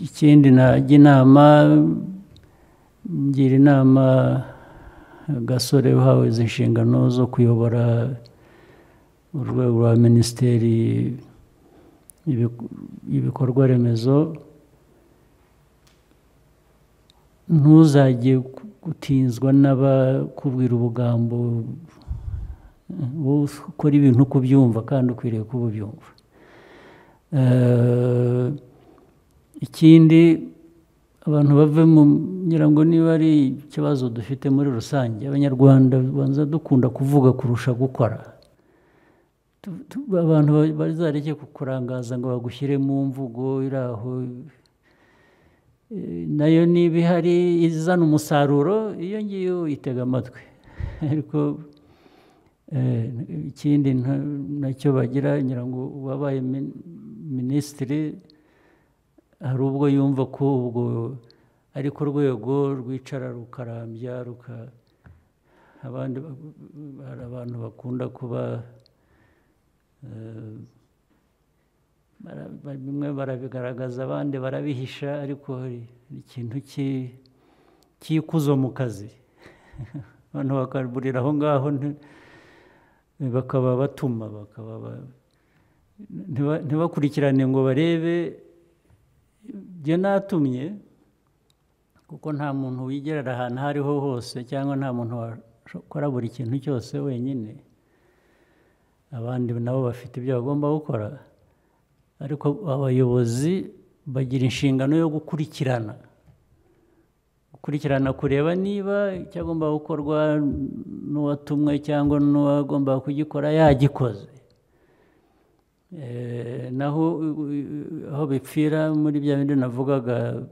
ikindi najya inama, ngira inama Gasore uhawe izi nshingano zo kuyobora urwego rwa minisiteri y'ibikorwa remezo, ntuzajye gutinzwa n'abakubwira ubugambo, wowe ukora ibintu uko ubyumva kandi ukwiriye kuba ubyumva. Ikindi abantu bave mu, ngira ngo niba ari ikibazo dufite muri rusange, abanyarwanda banza dukunda kuvuga kurusha gukora. Abantu bazareke kukurangaza ngo bagushyire mu mvugo iri aho, nayo niba ihari izana umusaruro, iyo ngiyo uyitega amatwi. Ariko ikindi nacyo bagira, ngira ngo wabaye minisitiri hari ubwo yumva ko ubwo ari ku rwego rwicara rukarambya, abandi hari abantu bakunda kuba bimwe barabigaragaza abandi barabihisha, ariko hari ikintu cy'ikuzo mu kazi. Abantu bakaburira aho ngaho bakaba batuma, ntibakurikirane ngo barebe ibyo natumye, kuko nta muntu wigerera ahantu aho ariho hose, cyangwa nta muntu wakora buri kintu cyose wenyine. Abandi nabo bafite ibyo bagomba gukora, ariko abayobozi bagira inshingano yo gukurikirana, kureba niba icyagomba gukorwa n'uwatumwe cyangwa n'uwagomba kugikora yagikoze. Naho aho bipfira muri bya bindi navugaga,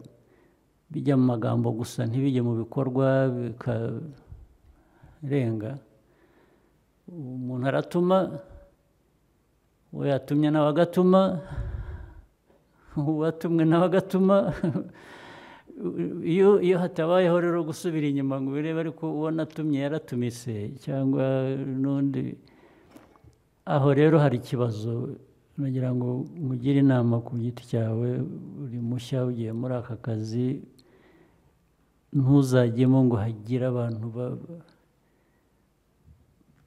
bijya mu magambo gusa ntibijye mu bikorwa bikarenga. Umuntu aratuma, uwo yatumye nawe agatuma, uwatumwe nawe agatuma. Iyo hatabayeho rero gusubira inyuma ngo birebe, ariko uwo natumye yaratumise cyangwa n'undi, aho rero hari ikibazo. Nagira ngo mugire inama ku giti cyawe, uri mushya ugiye muri aka kazi, ntuzajyemo ngo hagire abantu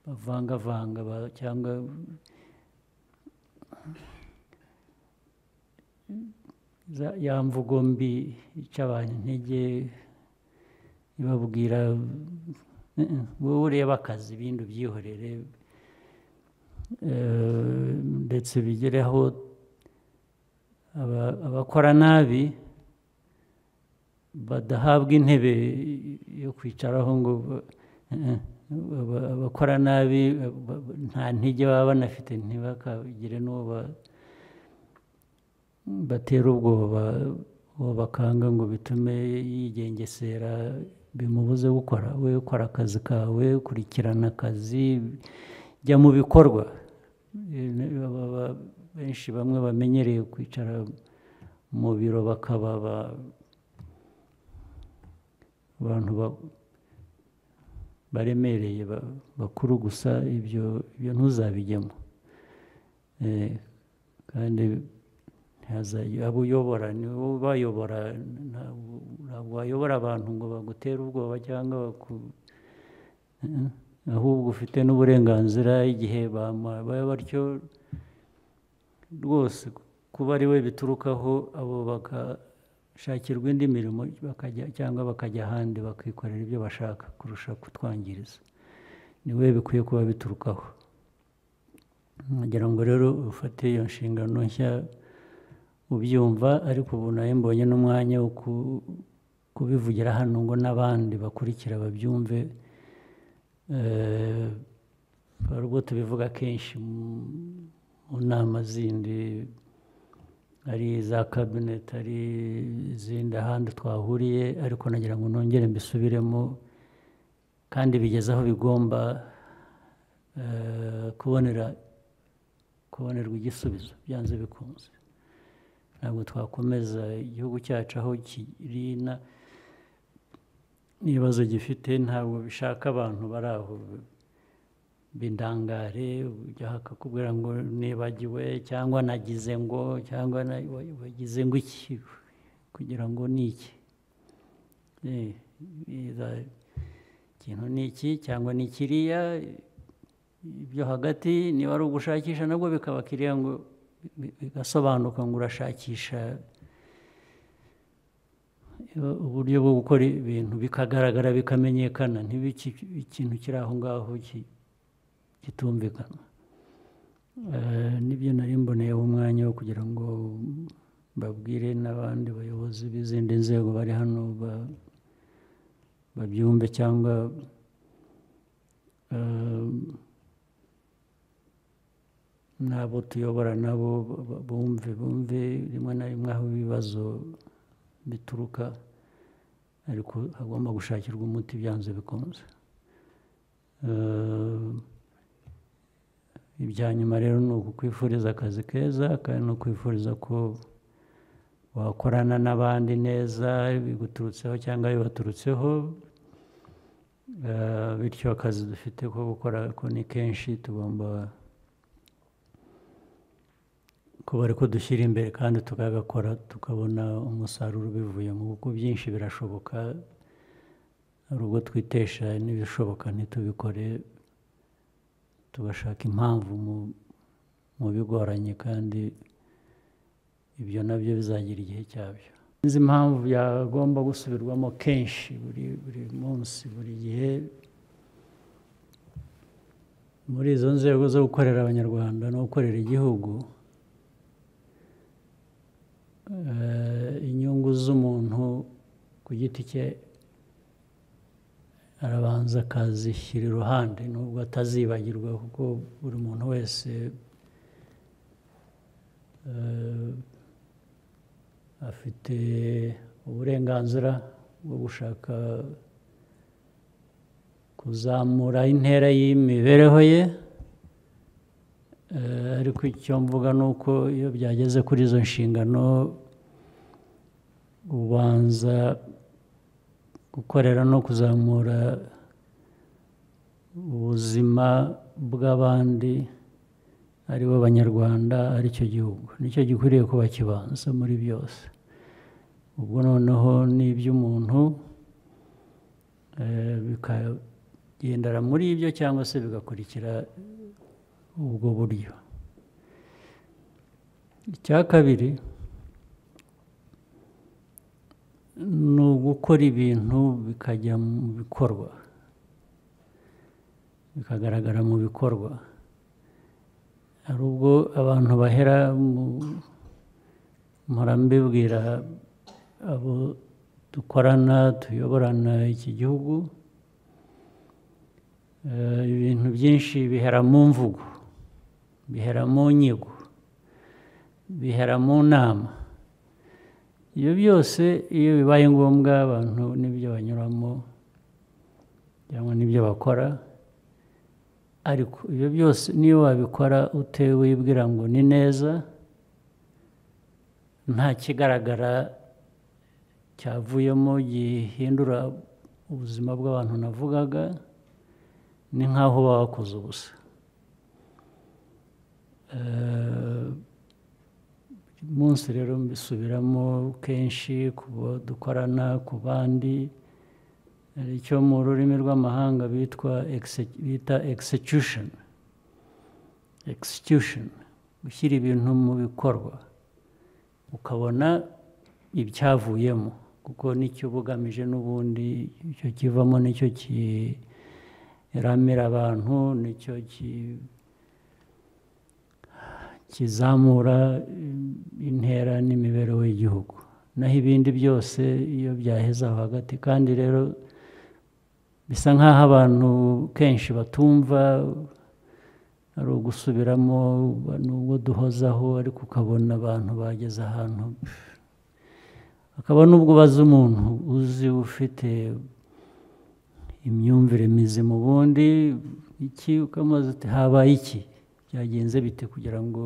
bavangavanga cyangwa ya mvugo mbi ica abantu intege, ibabwira wowe urebe akazi, ibindi ubyihorere. Ndetse bigereho abakora nabi badahabwa intebe yo kwicaraho, ngo abakora nabi nta ntege baba banafite, ntibakagire n'uwo batera ubwoba, uwo bakanga ngo bitume yigengesera, bimubuze gukora. We ukora akazi kawe, ukurikirana akazi, jya mu bikorwa. Benshi bamwe bamenyereye kwicara mu biro, bakaba abantu baremereye, bakuru gusa. Ibyo ntuzabijyemo. Kandi abo uyobora ni wowe ubayobora, ntabwo wayobora abantu ngo bagutere ubwoba cyangwa ahubwo ufite n'uburenganzira. Igihe babaye batyo rwose, kuba ari we biturukaho, abo bagashakirwa indi mirimo cyangwa bakajya ahandi bakikorera ibyo bashaka kurusha kutwangiriza. Ni we bikwiye kuba biturukaho. Nagira ngo rero ufate iyo nshingano nshya ubyumva, ariko ubu nawe mbonye n'umwanya wo kubivugira hano ngo n'abandi bakurikira babyumve. Hari ubwo tubivuga kenshi mu nama zindi, ari iza kabineti, ari izindi ahandi twahuriye, ariko nagira ngo nongere mbisubiremo, kandi bigeze aho bigomba kubonerwa igisubizo byanze bikunze. Ntabwo twakomeza igihugu cyacu aho kiri n'ibibazo gifite, ntabwo bishaka abantu bari aho b'indangare ujya akakubwira ngo nibagiwe cyangwa nagize ngo cyangwa wagize ngo iki kugira ngo ni iki ikintu ni iki cyangwa ni kiriya ibyo hagati niba ari ugushakisha nabwo bikaba kiriya ngo bigasobanuka ngo urashakisha uburyo bwo gukora ibintu bikagaragara bikamenyekana ntibiki ikintu kiri aho ngaho kitumvikana. Nibyo nari mboneyeho umwanya wo kugira ngo babwire n'abandi bayobozi b'izindi nzego bari hano babyumve cyangwa n'abo tuyobora nabo bumve rimwe na rimwe aho ibibazo bituruka ariko hagomba gushakirwa umuti byanze bikunze. Ibya nyuma rero ni ukukwifuriza akazi keza kandi no kwifuriza ko wakorana n'abandi neza biguturutseho cyangwa bibaturutseho, bityo akazi dufite ko gukora ko ni kenshi tugomba kuba ariko dushyira imbere kandi tukagakora tukabona umusaruro ubivuyemo kuko byinshi birashoboka hari ubwo twitesha n'ibishoboka ntitubikore tugashaka impamvu mu bigoranye kandi ibyo nabyo bizagira igihe cyabyo. Izi impamvu yagomba gusubirwamo kenshi buri munsi buri gihe muri izo nzego zo gukorera abanyarwanda no gukorera igihugu. Inyungu z'umuntu ku giti cye arabanza akazishyira iruhande nubwo atazibagirwa kuko buri muntu wese afite uburenganzira bwo gushaka kuzamura intera y'imibereho ye, ariko icyo mvuga ni uko iyo byageze kuri izo nshingano ubanza gukorera no kuzamura ubuzima bw'abandi ari bo banyarwanda ari cyo gihugu nicyo gikwiriye kuba kibanza muri byose. Ubwo noneho n'iby'umuntu bikagendera muri ibyo cyangwa se bigakurikira ubwo buryo. Icya kabiri ni ugukora ibintu bikajya mu bikorwa bikagaragara mu bikorwa. Hari ubwo abantu bahera mpora mbibwira abo dukorana tuyoborana iki gihugu, ibintu byinshi bihera mu mvugo, bihera mu nyigo, bihera mu nama. Ibyo byose iyo bibaye ngombwa abantu n'ibyo banyuramo cyangwa n'ibyo bakora, ariko ibyo byose niyo wabikora utewe wibwira ngo ni neza nta kigaragara cyavuyemo gihindura ubuzima bw'abantu navugaga, ni nk'aho baba wakoze ubusa. Munsi rero mbisubiramo kenshi ku bo dukorana ku bandi, hari icyo mu rurimi rw'amahanga bita execution, gushyira ibintu mu bikorwa ukabona ibyavuyemo kuko nicyo bugamije n'ubundi icyo kivamo nicyo kiramira abantu, nicyo kizamura intera n'imibereho y'igihugu. Naho ibindi byose iyo byaheze aho hagati, kandi rero bisa nk'aho abantu kenshi batumva, ari ugusubiramo n'ubwo duhozaho, ariko ukabona abantu bageze ahantu akaba n'ubwo ubaza umuntu uzi ufite imyumvire mizima ubundi iki ukamaze uti habaye iki, byagenze bite kugira ngo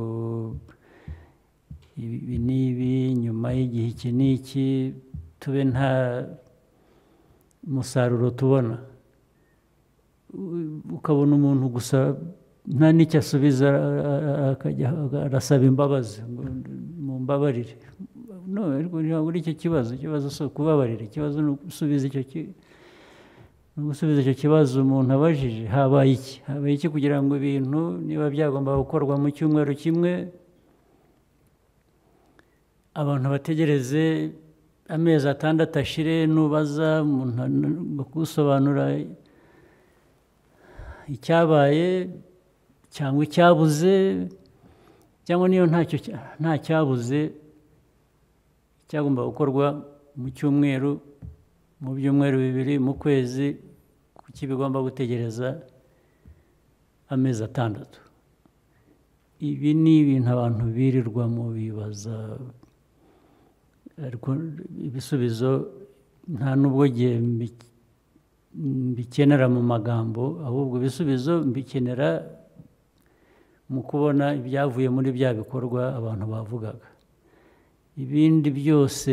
ibi n'ibi nyuma y'igihe iki n'iki tube nta musaruro tubona. ukabona umuntu gusa nta n'icyo asubiza, arasaba imbabazi ngo mumbabarire. No, ntabwo ari icyo kibazo. Ikibazo si ukubabarira, ikibazo ni ugusubiza icyo kibazo umuntu abajije. Habaye iki kugira ngo ibintu niba byagomba gukorwa mu cyumweru kimwe, abantu bategereze amezi 6 ashire, nubaza umuntu gusobanura icyabaye cyangwa icyabuze, cyangwa niyo nta cyabuze, cyagomba gukorwa mu cyumweru, mu byumweru 2, mu kwezi, kuki bigomba gutegereza amezi 6? Ibi ni ibintu abantu birirwamo bibaza, ariko ibisubizo nta n'ubwo gihe mbikenera mu magambo, ahubwo ibisubizo mbikenera mu kubona ibyavuye muri bya bikorwa abantu bavugaga. Ibindi byose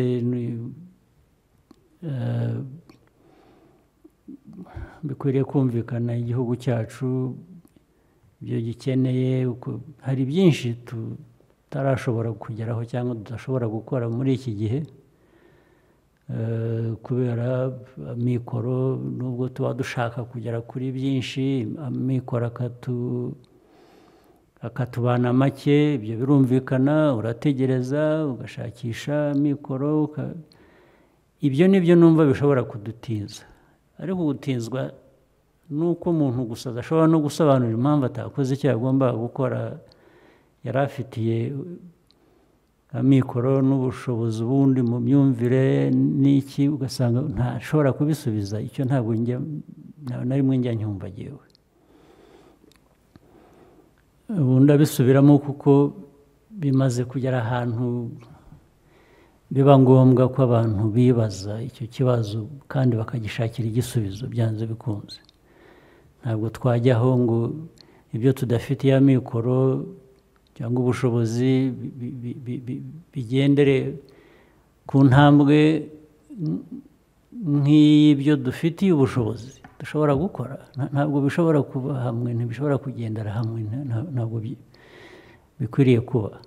bikwiriye kumvikana. Igihugu cyacu ibyo gikeneye, hari byinshi tutarashobora kugeraho cyangwa tudashobora gukora muri iki gihe kubera amikoro. Nubwo tuba dushaka kugera kuri byinshi, amikoro akatubana make, ibyo birumvikana. Urategereza ugashakisha amikoro, ibyo nibyo numva bishobora kudutinza. Ariko gutinzwa nuko umuntu gusa adashobora no gusobanura impamvu atakoze icyo yagombaga gukora, yari afitiye amikoro n'ubushobozi ubundi mu myumvire n'iki, ugasanga ntashobora kubisubiza. Icyo ntabwo na rimwe njya nyumva jyewe. Ubu ndabisubiramo kuko bimaze kugera ahantu biba ngombwa ko abantu bibaza icyo kibazo kandi bakagishakira igisubizo byanze bikunze. Ntabwo twajyaho ngo ibyo tudafitiye amikoro cyangwa ubushobozi bigendere ku ntambwe nk'ibyo dufitiye ubushobozi dushobora gukora. Ntabwo bishobora kuba hamwe, ntibishobora kugendera hamwe, ntabwo bikwiriye kuba.